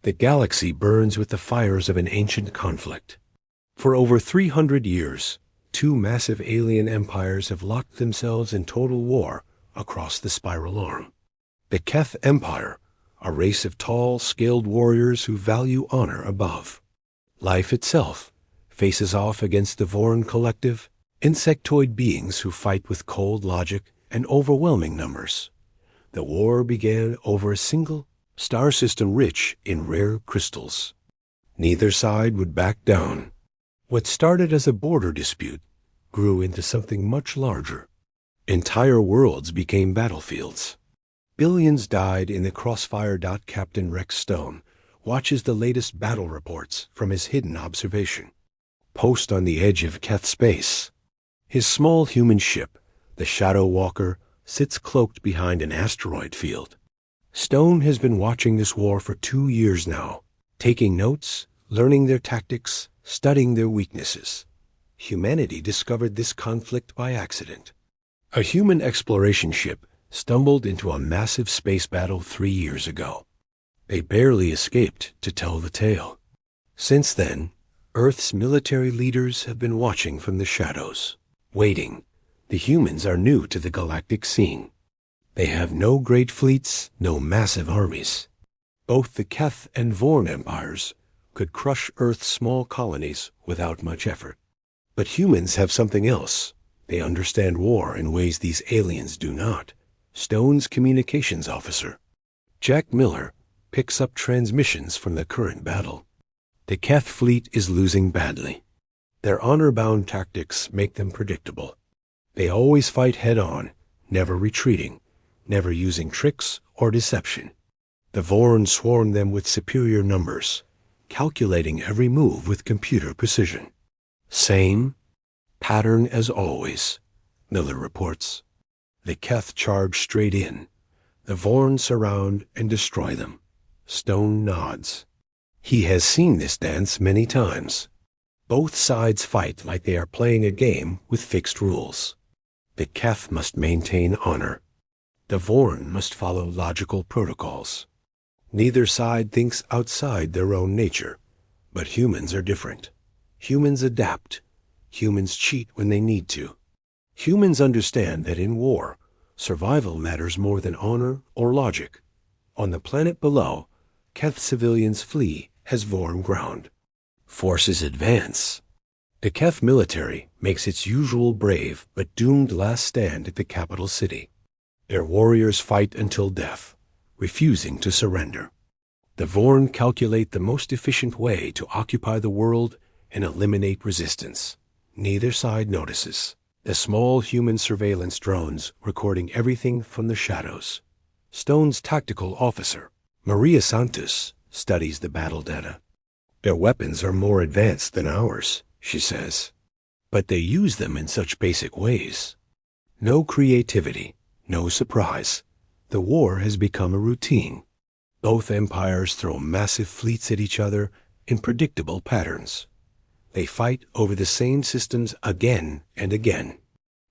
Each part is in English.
The galaxy burns with the fires of an ancient conflict. For over 300 years, two massive alien empires have locked themselves in total war across the spiral arm. The Keth Empire, a race of tall, scaled warriors who value honor above life itself, faces off against the Vorn Collective, insectoid beings who fight with cold logic and overwhelming numbers. The war began over a single star system rich in rare crystals. Neither side would back down. What started as a border dispute grew into something much larger. Entire worlds became battlefields. Billions died in the crossfire. Captain Rex Stone watches the latest battle reports from his hidden observation post on the edge of Keth space. His small human ship, the Shadow Walker, sits cloaked behind an asteroid field. Stone has been watching this war for 2 years now, taking notes, learning their tactics, studying their weaknesses. Humanity discovered this conflict by accident. A human exploration ship stumbled into a massive space battle 3 years ago. They barely escaped to tell the tale. Since then, Earth's military leaders have been watching from the shadows, waiting. The humans are new to the galactic scene. They have no great fleets, no massive armies. Both the Keth and Vorn empires could crush Earth's small colonies without much effort. But humans have something else. They understand war in ways these aliens do not. Stone's communications officer, Jack Miller, picks up transmissions from the current battle. The Keth fleet is losing badly. Their honor-bound tactics make them predictable. They always fight head-on, never retreating, never using tricks or deception. The Vorn swarm them with superior numbers, calculating every move with computer precision. Same pattern as always, Miller reports. The Keth charge straight in. The Vorn surround and destroy them. Stone nods. He has seen this dance many times. Both sides fight like they are playing a game with fixed rules. The Keth must maintain honor. The Vorn must follow logical protocols. Neither side thinks outside their own nature, but humans are different. Humans adapt. Humans cheat when they need to. Humans understand that in war, survival matters more than honor or logic. On the planet below, Keth civilians flee as Vorn ground. Forces advance. The Keth military makes its usual brave but doomed last stand at the capital city. Their warriors fight until death, refusing to surrender. The Vorn calculate the most efficient way to occupy the world and eliminate resistance. Neither side notices. The small human surveillance drones recording everything from the shadows. Stone's tactical officer, Maria Santos, studies the battle data. Their weapons are more advanced than ours, she says. But they use them in such basic ways. No creativity, no surprise. The war has become a routine. Both empires throw massive fleets at each other in predictable patterns. They fight over the same systems again and again.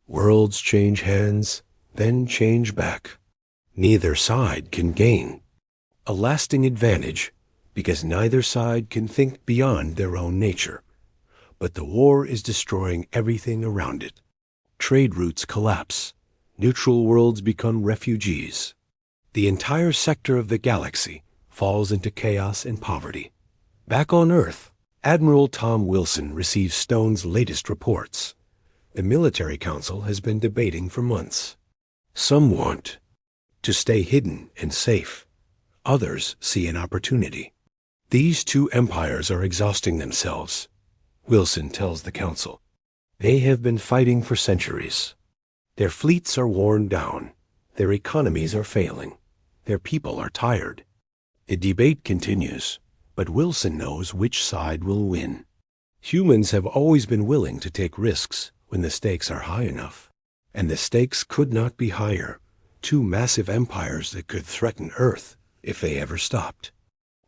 Worlds change hands, then change back. Neither side can gain a lasting advantage because neither side can think beyond their own nature. But the war is destroying everything around it. Trade routes collapse. Neutral worlds become refugees. The entire sector of the galaxy falls into chaos and poverty. Back on Earth, Admiral Tom Wilson receives Stone's latest reports. The military council has been debating for months. Some want to stay hidden and safe. Others see an opportunity. These two empires are exhausting themselves, Wilson tells the council. They have been fighting for centuries. Their fleets are worn down. Their economies are failing. Their people are tired. The debate continues, but Wilson knows which side will win. Humans have always been willing to take risks when the stakes are high enough. And the stakes could not be higher. Two massive empires that could threaten Earth if they ever stopped.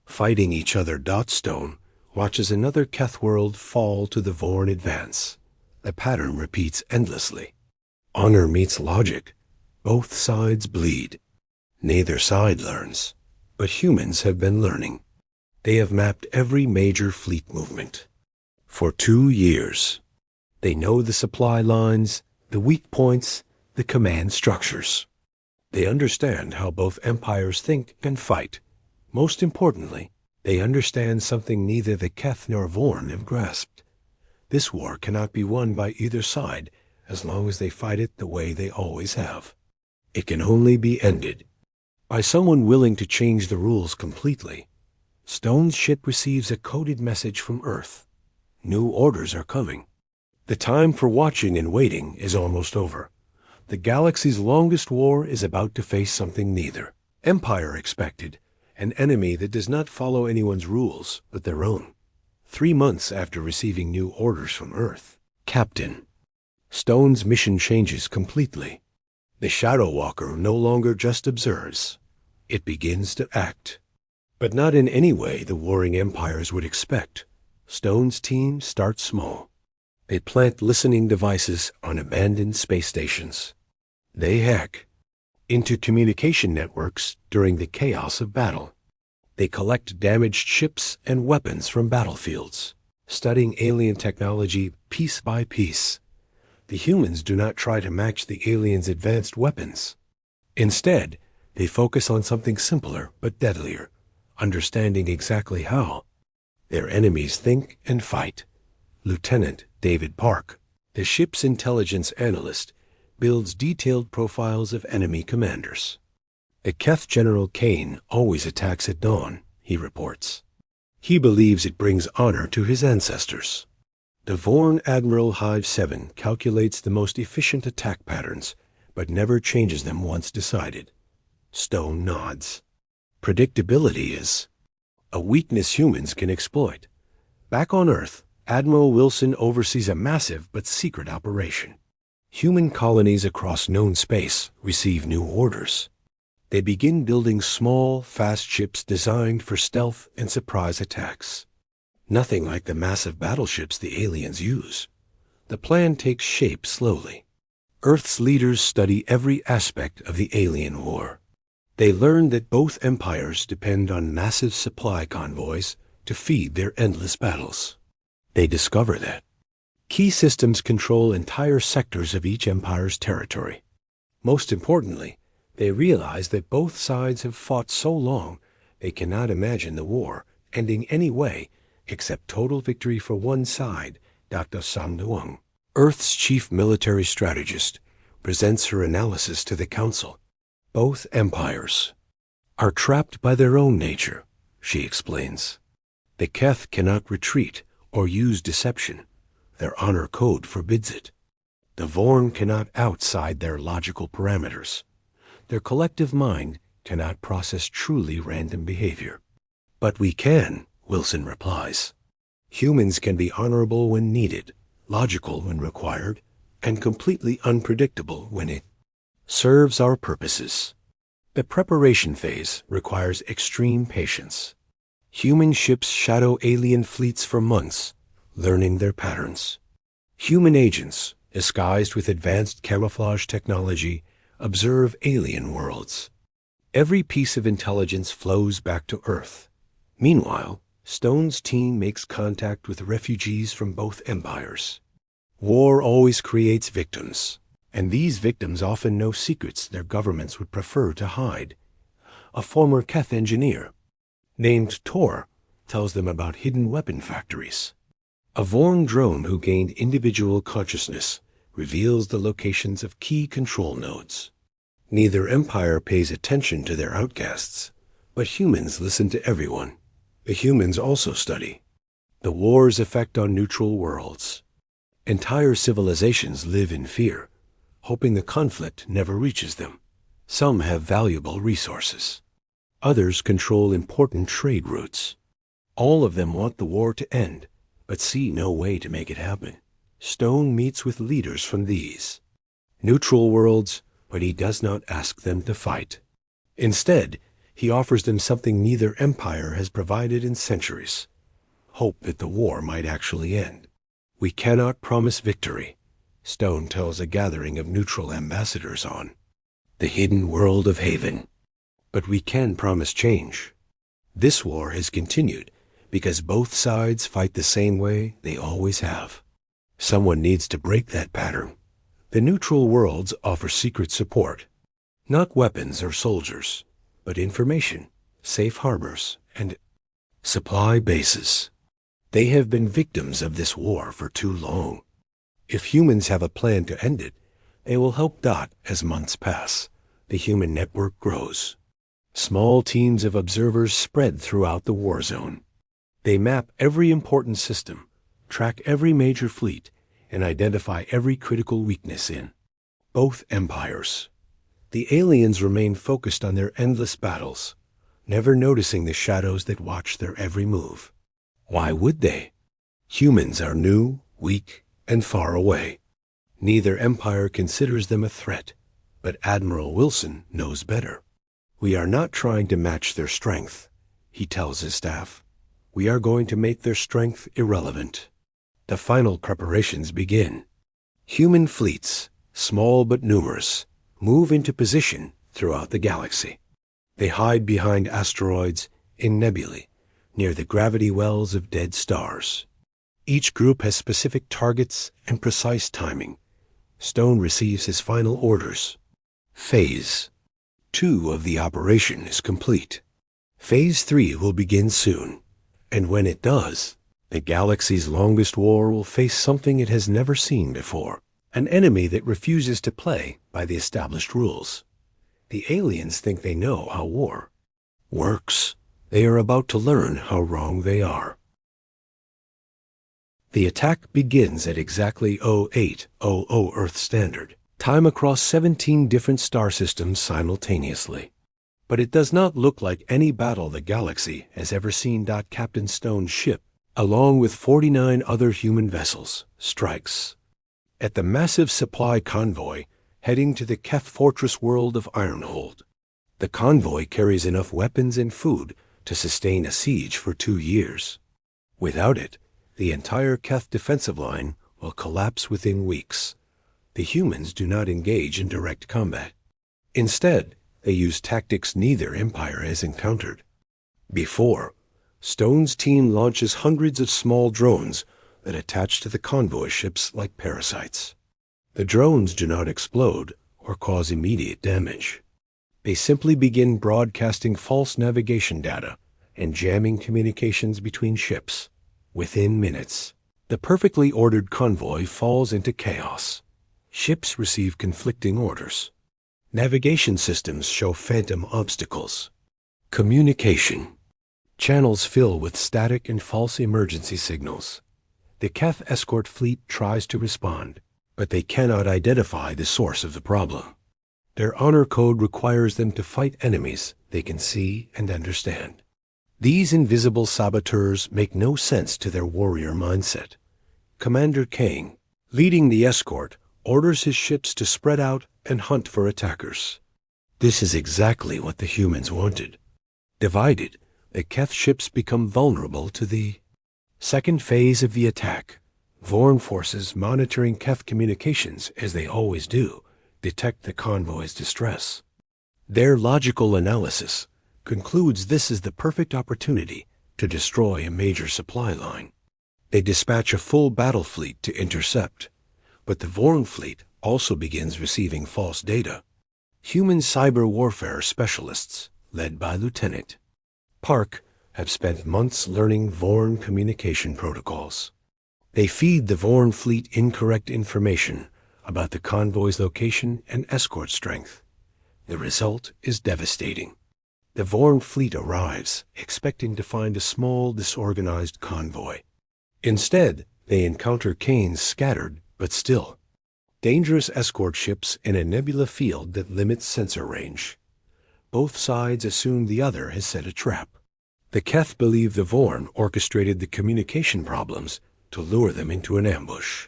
Fighting each other, Stone watches another Keth world fall to the Vorn advance. The pattern repeats endlessly. Honor meets logic. Both sides bleed. Neither side learns. But humans have been learning. They have mapped every major fleet movement. For 2 years, they know the supply lines, the weak points, the command structures. They understand how both empires think and fight. Most importantly, they understand something neither the Keth nor Vorn have grasped. This war cannot be won by either side as long as they fight it the way they always have. It can only be ended by someone willing to change the rules completely. Stone's ship receives a coded message from Earth. New orders are coming. The time for watching and waiting is almost over. The galaxy's longest war is about to face something neither empire expected, an enemy that does not follow anyone's rules but their own. 3 months after receiving new orders from Earth, Captain, Stone's mission changes completely. The Shadow Walker no longer just observes. It begins to act. But not in any way the warring empires would expect. Stone's team starts small. They plant listening devices on abandoned space stations. They hack into communication networks during the chaos of battle. They collect damaged ships and weapons from battlefields, studying alien technology piece by piece. The humans do not try to match the aliens' advanced weapons. Instead, they focus on something simpler but deadlier, understanding exactly how their enemies think and fight. Lieutenant David Park, the ship's intelligence analyst, builds detailed profiles of enemy commanders. The Keth General Kane always attacks at dawn, he reports. He believes it brings honor to his ancestors. The Vorn Admiral Hive 7 calculates the most efficient attack patterns, but never changes them once decided. Stone nods. Predictability is a weakness humans can exploit. Back on Earth, Admiral Wilson oversees a massive but secret operation. Human colonies across known space receive new orders. They begin building small, fast ships designed for stealth and surprise attacks. Nothing like the massive battleships the aliens use. The plan takes shape slowly. Earth's leaders study every aspect of the alien war. They learn that both empires depend on massive supply convoys to feed their endless battles. They discover that key systems control entire sectors of each empire's territory. Most importantly, they realize that both sides have fought so long they cannot imagine the war ending any way except total victory for one side. Dr. Sam Duong, Earth's chief military strategist, presents her analysis to the Council. Both empires are trapped by their own nature, she explains. The Keth cannot retreat or use deception. Their honor code forbids it. The Vorn cannot outside their logical parameters. Their collective mind cannot process truly random behavior. But we can, Wilson replies. Humans can be honorable when needed, logical when required, and completely unpredictable when it serves our purposes. The preparation phase requires extreme patience. Human ships shadow alien fleets for months, learning their patterns. Human agents, disguised with advanced camouflage technology, observe alien worlds. Every piece of intelligence flows back to Earth. Meanwhile, Stone's team makes contact with refugees from both empires. War always creates victims, and these victims often know secrets their governments would prefer to hide. A former Keth engineer, named Tor, tells them about hidden weapon factories. A Vorn drone who gained individual consciousness reveals the locations of key control nodes. Neither empire pays attention to their outcasts, but humans listen to everyone. The humans also study the war's effect on neutral worlds. Entire civilizations live in fear, hoping the conflict never reaches them. Some have valuable resources. Others control important trade routes. All of them want the war to end, but see no way to make it happen. Stone meets with leaders from these neutral worlds, but he does not ask them to fight. Instead, he offers them something neither empire has provided in centuries: hope that the war might actually end. We cannot promise victory, Stone tells a gathering of neutral ambassadors on the hidden world of Haven. But we can promise change. This war has continued because both sides fight the same way they always have. Someone needs to break that pattern. The neutral worlds offer secret support. Not weapons or soldiers, but information, safe harbors, and supply bases. They have been victims of this war for too long. If humans have a plan to end it, they will help Dot as months pass. The human network grows. Small teams of observers spread throughout the war zone. They map every important system, track every major fleet, and identify every critical weakness in both empires. The aliens remain focused on their endless battles, never noticing the shadows that watch their every move. Why would they? Humans are new, weak, and far away. Neither empire considers them a threat, but Admiral Wilson knows better. We are not trying to match their strength, he tells his staff. We are going to make their strength irrelevant. The final preparations begin. Human fleets, small but numerous, move into position throughout the galaxy. They hide behind asteroids, in nebulae, near the gravity wells of dead stars. Each group has specific targets and precise timing. Stone receives his final orders. Phase 2 of the operation is complete. Phase 3 will begin soon, and when it does, the galaxy's longest war will face something it has never seen before, an enemy that refuses to play by the established rules. The aliens think they know how war works. They are about to learn how wrong they are. The attack begins at exactly 0800 Earth Standard, time across 17 different star systems simultaneously. But it does not look like any battle the galaxy has ever seen. Captain Stone's ship, along with 49 other human vessels, strikes at the massive supply convoy heading to the Keth fortress world of Ironhold. The convoy carries enough weapons and food to sustain a siege for 2 years. Without it, the entire Keth defensive line will collapse within weeks. The humans do not engage in direct combat. Instead, they use tactics neither empire has encountered before. Stone's team launches hundreds of small drones that attach to the convoy ships like parasites. The drones do not explode or cause immediate damage. They simply begin broadcasting false navigation data and jamming communications between ships. Within minutes, the perfectly ordered convoy falls into chaos. Ships receive conflicting orders. Navigation systems show phantom obstacles. Communication channels fill with static and false emergency signals. The Keth escort fleet tries to respond, but they cannot identify the source of the problem. Their honor code requires them to fight enemies they can see and understand. These invisible saboteurs make no sense to their warrior mindset. Commander Kang, leading the escort, orders his ships to spread out and hunt for attackers. This is exactly what the humans wanted. Divided, the Keth ships become vulnerable to the second phase of the attack. Vorn forces monitoring Keth communications, as they always do, detect the convoy's distress. Their logical analysis concludes this is the perfect opportunity to destroy a major supply line. They dispatch a full battle fleet to intercept, but the Vorn fleet also begins receiving false data. Human cyber warfare specialists, led by Lieutenant Park, have spent months learning Vorn communication protocols. They feed the Vorn fleet incorrect information about the convoy's location and escort strength. The result is devastating. The Vorn fleet arrives, expecting to find a small, disorganized convoy. Instead, they encounter Kane's scattered, but still dangerous escort ships in a nebula field that limits sensor range. Both sides assume the other has set a trap. The Keth believe the Vorn orchestrated the communication problems to lure them into an ambush.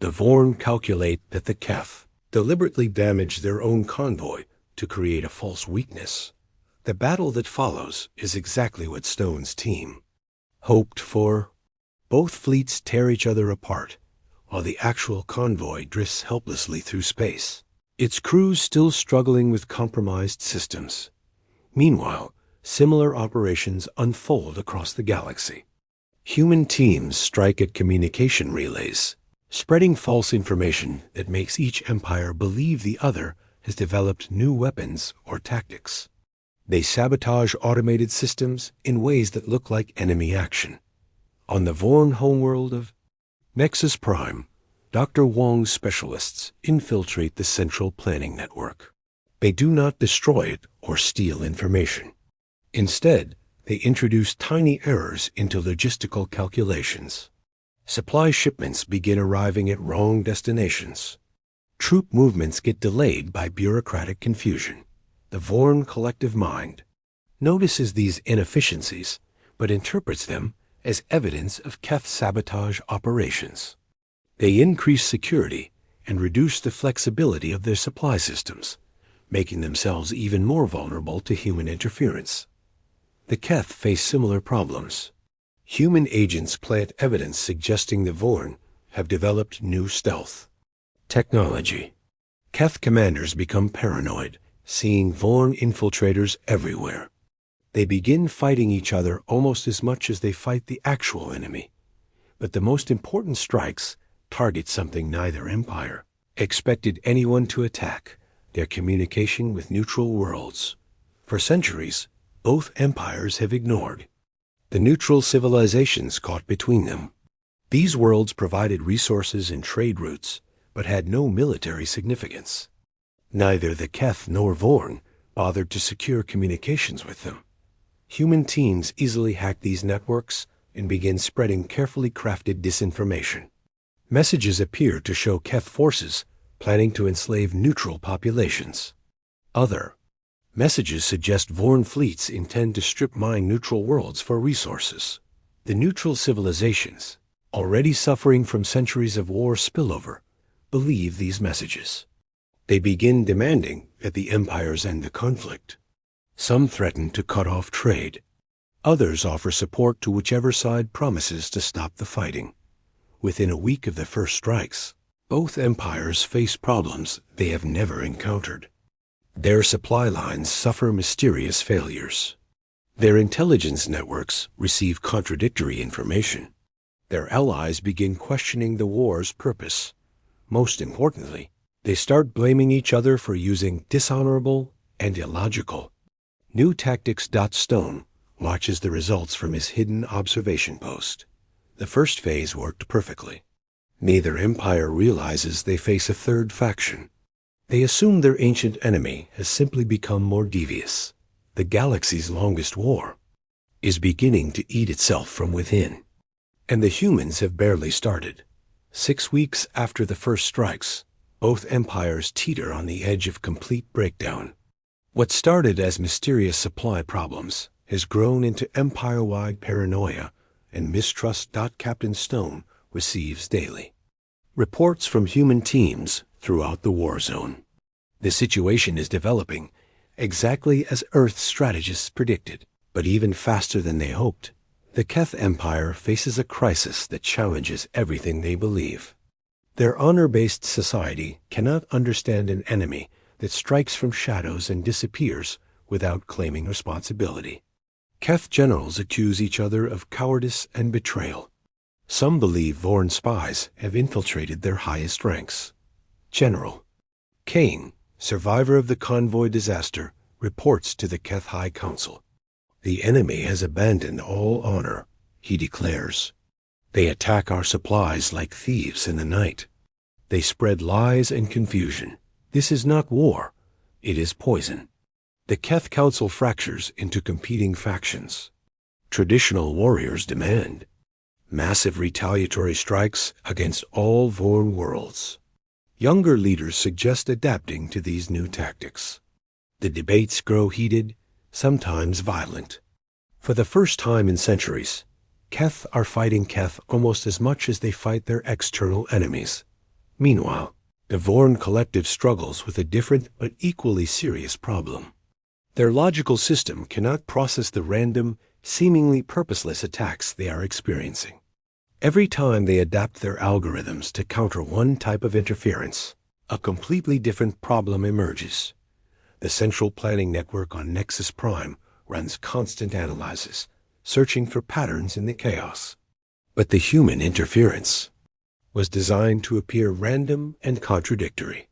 The Vorn calculate that the Keth deliberately damaged their own convoy to create a false weakness. The battle that follows is exactly what Stone's team hoped for. Both fleets tear each other apart, while the actual convoy drifts helplessly through space, its crews still struggling with compromised systems. Meanwhile, similar operations unfold across the galaxy. Human teams strike at communication relays, spreading false information that makes each empire believe the other has developed new weapons or tactics. They sabotage automated systems in ways that look like enemy action. On the Vorn homeworld of Nexus Prime, Dr. Wong's specialists infiltrate the central planning network. They do not destroy it or steal information. Instead, they introduce tiny errors into logistical calculations. Supply shipments begin arriving at wrong destinations. Troop movements get delayed by bureaucratic confusion. The Vorn collective mind notices these inefficiencies, but interprets them as evidence of Keth sabotage operations. They increase security and reduce the flexibility of their supply systems, making themselves even more vulnerable to human interference. The Keth face similar problems. Human agents plant evidence suggesting the Vorn have developed new stealth technology. Keth commanders become paranoid, seeing Vorn infiltrators everywhere. They begin fighting each other almost as much as they fight the actual enemy. But the most important strikes target something neither empire expected anyone to attack: their communication with neutral worlds. For centuries, both empires have ignored the neutral civilizations caught between them. These worlds provided resources and trade routes, but had no military significance. Neither the Keth nor Vorn bothered to secure communications with them. Human teams easily hack these networks and begin spreading carefully crafted disinformation. Messages appear to show Keth forces planning to enslave neutral populations. Other messages suggest Vorn fleets intend to strip mine neutral worlds for resources. The neutral civilizations, already suffering from centuries of war spillover, believe these messages. They begin demanding that the empires end the conflict. Some threaten to cut off trade. Others offer support to whichever side promises to stop the fighting. Within a week of the first strikes, both empires face problems they have never encountered. Their supply lines suffer mysterious failures. Their intelligence networks receive contradictory information. Their allies begin questioning the war's purpose. Most importantly, they start blaming each other for using dishonorable and illogical new tactics. Stone watches the results from his hidden observation post. The first phase worked perfectly. Neither empire realizes they face a third faction. They assume their ancient enemy has simply become more devious. The galaxy's longest war is beginning to eat itself from within. And the humans have barely started. 6 weeks after the first strikes, both empires teeter on the edge of complete breakdown. What started as mysterious supply problems has grown into empire-wide paranoia and mistrust. Captain Stone receives daily reports from human teams throughout the war zone. The situation is developing exactly as Earth's strategists predicted, but even faster than they hoped. The Keth Empire faces a crisis that challenges everything they believe. Their honor-based society cannot understand an enemy that strikes from shadows and disappears without claiming responsibility. Keth generals accuse each other of cowardice and betrayal. Some believe Vorn spies have infiltrated their highest ranks. General Kane, survivor of the convoy disaster, reports to the Keth High Council. The enemy has abandoned all honor, he declares. They attack our supplies like thieves in the night. They spread lies and confusion. This is not war, it is poison. The Keth Council fractures into competing factions. Traditional warriors demand massive retaliatory strikes against all Vorn worlds. Younger leaders suggest adapting to these new tactics. The debates grow heated, sometimes violent. For the first time in centuries, Keth are fighting Keth almost as much as they fight their external enemies. Meanwhile, the Vorn collective struggles with a different but equally serious problem. Their logical system cannot process the random, seemingly purposeless attacks they are experiencing. Every time they adapt their algorithms to counter one type of interference, a completely different problem emerges. The central planning network on Nexus Prime runs constant analyses, searching for patterns in the chaos. But the human interference was designed to appear random and contradictory.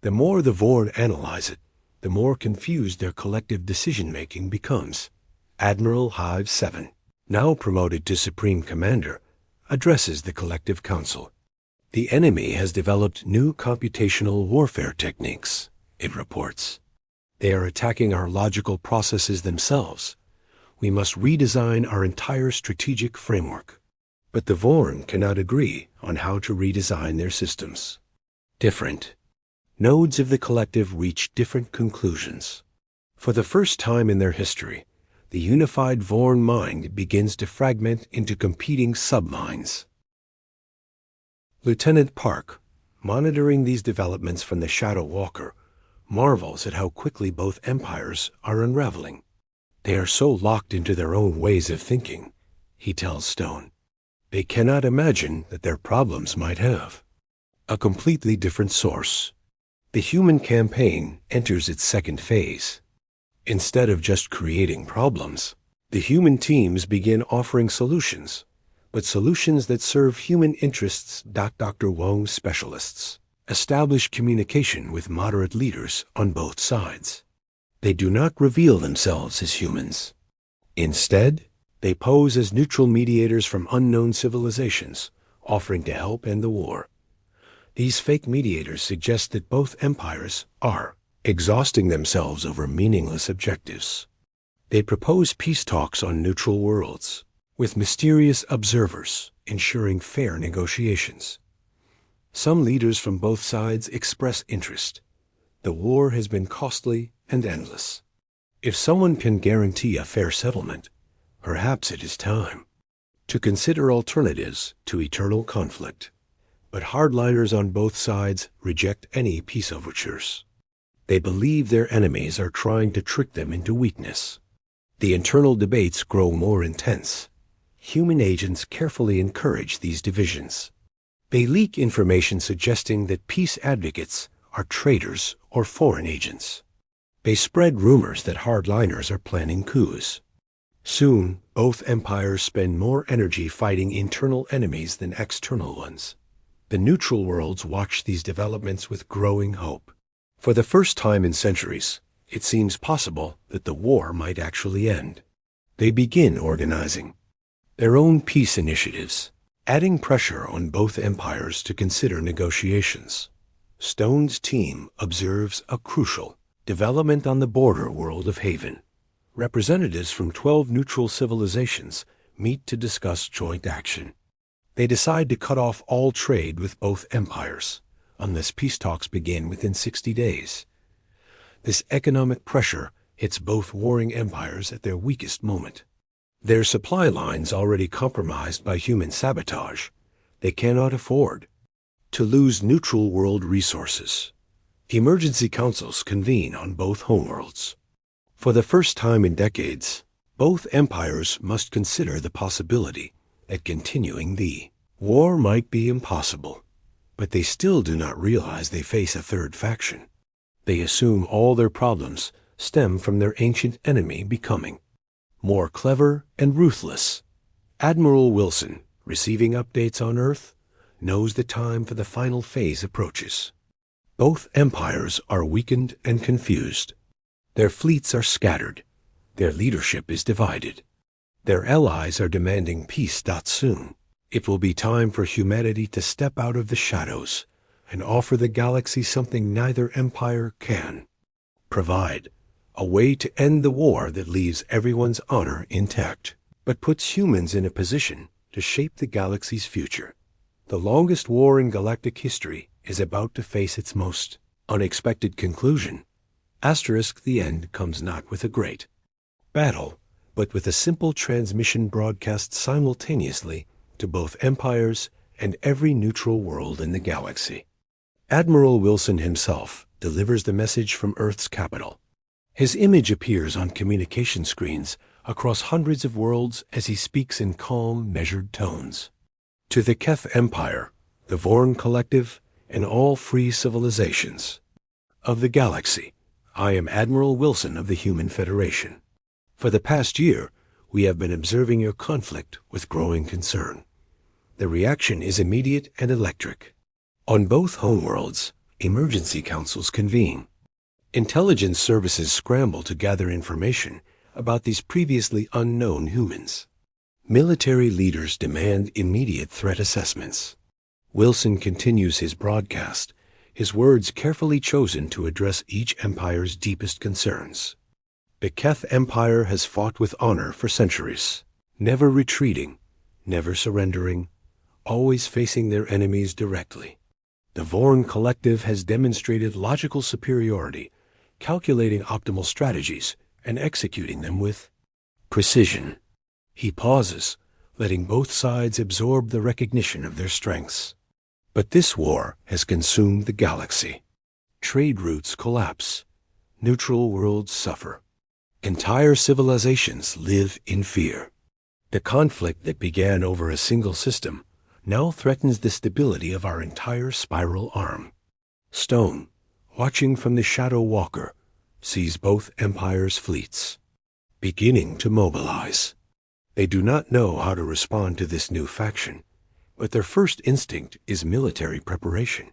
The more the Vorn analyze it, the more confused their collective decision-making becomes. Admiral Hive 7, now promoted to Supreme Commander, addresses the collective council. The enemy has developed new computational warfare techniques, it reports. They are attacking our logical processes themselves. We must redesign our entire strategic framework. But the Vorn cannot agree on how to redesign their systems. Different nodes of the collective reach different conclusions. For the first time in their history, the unified Vorn mind begins to fragment into competing subminds. Lieutenant Park, monitoring these developments from the Shadow Walker, marvels at how quickly both empires are unraveling. They are so locked into their own ways of thinking, he tells Stone. They cannot imagine that their problems might have a completely different source. The human campaign enters its second phase. Instead of just creating problems, the human teams begin offering solutions, but solutions that serve human interests. Dr. Wong's specialists establish communication with moderate leaders on both sides. They do not reveal themselves as humans. Instead, they pose as neutral mediators from unknown civilizations, offering to help end the war. These fake mediators suggest that both empires are exhausting themselves over meaningless objectives. They propose peace talks on neutral worlds, with mysterious observers ensuring fair negotiations. Some leaders from both sides express interest. The war has been costly and endless. If someone can guarantee a fair settlement, perhaps it is time to consider alternatives to eternal conflict. But hardliners on both sides reject any peace overtures. They believe their enemies are trying to trick them into weakness. The internal debates grow more intense. Human agents carefully encourage these divisions. They leak information suggesting that peace advocates are traitors or foreign agents. They spread rumors that hardliners are planning coups. Soon, both empires spend more energy fighting internal enemies than external ones. The neutral worlds watch these developments with growing hope. For the first time in centuries, it seems possible that the war might actually end. They begin organizing their own peace initiatives, adding pressure on both empires to consider negotiations. Stone's team observes a crucial development on the border world of Haven. Representatives from 12 neutral civilizations meet to discuss joint action. They decide to cut off all trade with both empires, unless peace talks begin within 60 days. This economic pressure hits both warring empires at their weakest moment. Their supply lines already compromised by human sabotage, they cannot afford to lose neutral world resources. Emergency councils convene on both homeworlds. For the first time in decades, both empires must consider the possibility that continuing the war might be impossible. But they still do not realize they face a third faction. They assume all their problems stem from their ancient enemy becoming more clever and ruthless. Admiral Wilson, receiving updates on Earth, knows the time for the final phase approaches. Both empires are weakened and confused. Their fleets are scattered. Their leadership is divided. Their allies are demanding peace. Soon, it will be time for humanity to step out of the shadows and offer the galaxy something neither empire can provide: a way to end the war that leaves everyone's honor intact, but puts humans in a position to shape the galaxy's future. The longest war in galactic history is about to face its most unexpected conclusion. The end comes not with a great battle, but with a simple transmission broadcast simultaneously to both empires and every neutral world in the galaxy. Admiral Wilson himself delivers the message from Earth's capital. His image appears on communication screens across hundreds of worlds as he speaks in calm, measured tones. To the Keth Empire, the Vorn Collective, and all free civilizations of the galaxy, I am Admiral Wilson of the Human Federation. For the past year, we have been observing your conflict with growing concern. The reaction is immediate and electric. On both homeworlds, emergency councils convene. Intelligence services scramble to gather information about these previously unknown humans. Military leaders demand immediate threat assessments. Wilson continues his broadcast, his words carefully chosen to address each empire's deepest concerns. The Keth Empire has fought with honor for centuries, never retreating, never surrendering, always facing their enemies directly. The Vorn Collective has demonstrated logical superiority, calculating optimal strategies and executing them with precision. He pauses, letting both sides absorb the recognition of their strengths. But this war has consumed the galaxy. Trade routes collapse. Neutral worlds suffer. Entire civilizations live in fear. The conflict that began over a single system now threatens the stability of our entire spiral arm. Stone, watching from the Shadow Walker, sees both empires' fleets beginning to mobilize. They do not know how to respond to this new faction, but their first instinct is military preparation.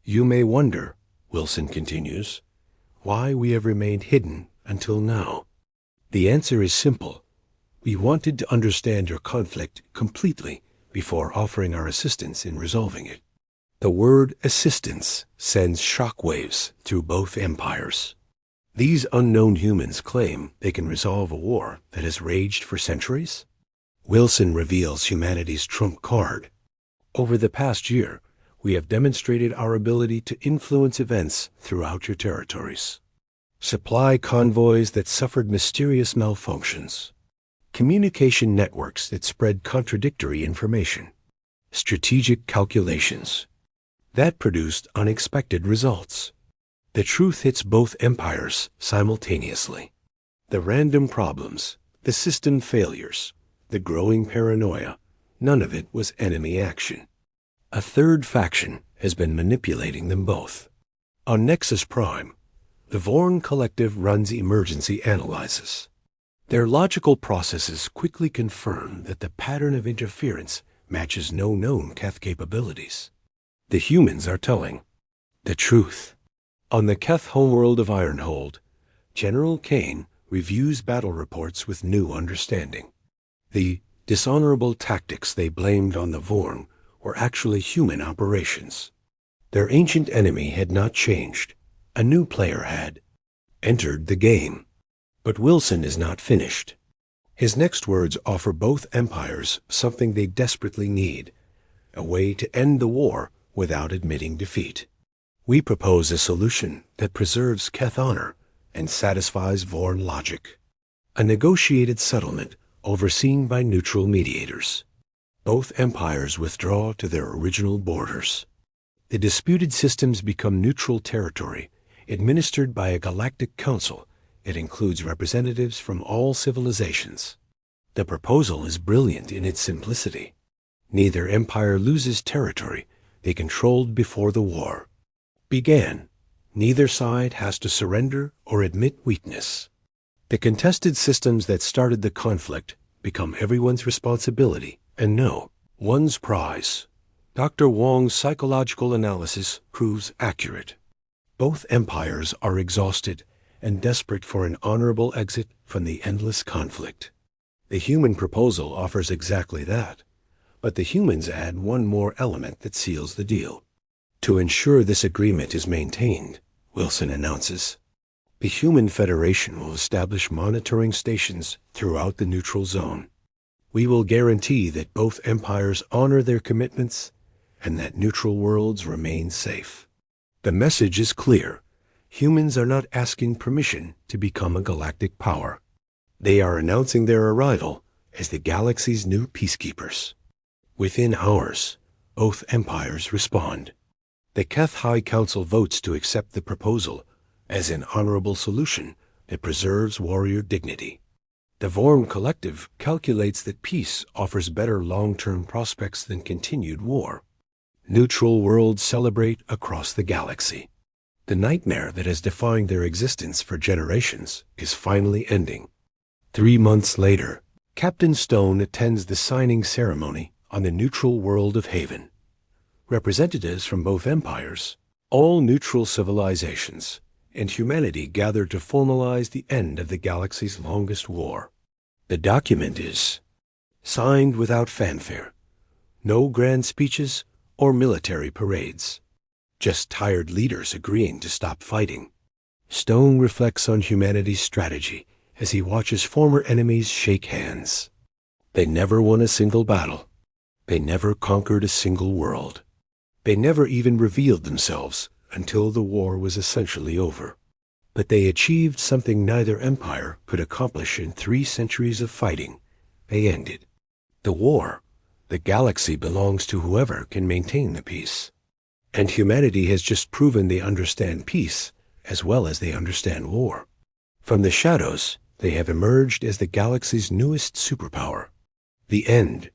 You may wonder, Wilson continues, why we have remained hidden until now. The answer is simple. We wanted to understand your conflict completely before offering our assistance in resolving it. The word assistance sends shockwaves through both empires. These unknown humans claim they can resolve a war that has raged for centuries. Wilson reveals humanity's trump card. Over the past year, we have demonstrated our ability to influence events throughout your territories. Supply convoys that suffered mysterious malfunctions. Communication networks that spread contradictory information. Strategic calculations that produced unexpected results. The truth hits both empires simultaneously. The random problems, the system failures, the growing paranoia, none of it was enemy action. A third faction has been manipulating them both. On Nexus Prime, the Vorn Collective runs emergency analyses. Their logical processes quickly confirm that the pattern of interference matches no known Keth capabilities. The humans are telling the truth. On the Keth homeworld of Ironhold, General Kane reviews battle reports with new understanding. The dishonorable tactics they blamed on the Vorn were actually human operations. Their ancient enemy had not changed. A new player had entered the game. But Wilson is not finished. His next words offer both empires something they desperately need, a way to end the war without admitting defeat. We propose a solution that preserves Keth honor and satisfies Vorn logic. A negotiated settlement overseen by neutral mediators. Both empires withdraw to their original borders. The disputed systems become neutral territory, administered by a galactic council. It includes representatives from all civilizations. The proposal is brilliant in its simplicity. Neither empire loses territory they controlled before the war began. Neither side has to surrender or admit weakness. The contested systems that started the conflict become everyone's responsibility and no one's prize. Dr. Wong's psychological analysis proves accurate. Both empires are exhausted and desperate for an honorable exit from the endless conflict. The human proposal offers exactly that, but the humans add one more element that seals the deal. To ensure this agreement is maintained, Wilson announces, the Human Federation will establish monitoring stations throughout the neutral zone. We will guarantee that both empires honor their commitments and that neutral worlds remain safe. The message is clear. Humans are not asking permission to become a galactic power. They are announcing their arrival as the galaxy's new peacekeepers. Within hours, both empires respond. The Keth High Council votes to accept the proposal as an honorable solution that preserves warrior dignity. The Vorn Collective calculates that peace offers better long-term prospects than continued war. Neutral worlds celebrate across the galaxy. The nightmare that has defined their existence for generations is finally ending. 3 months later, Captain Stone attends the signing ceremony on the neutral world of Haven. Representatives from both empires, all neutral civilizations, and humanity gathered to formalize the end of the galaxy's longest war. The document is signed without fanfare, no grand speeches or military parades, just tired leaders agreeing to stop fighting. Stone reflects on humanity's strategy as he watches former enemies shake hands. They never won a single battle. They never conquered a single world. They never even revealed themselves until the war was essentially over. But they achieved something neither empire could accomplish in 3 centuries of fighting. They ended the war. The galaxy belongs to whoever can maintain the peace. And humanity has just proven they understand peace as well as they understand war. From the shadows, they have emerged as the galaxy's newest superpower. The end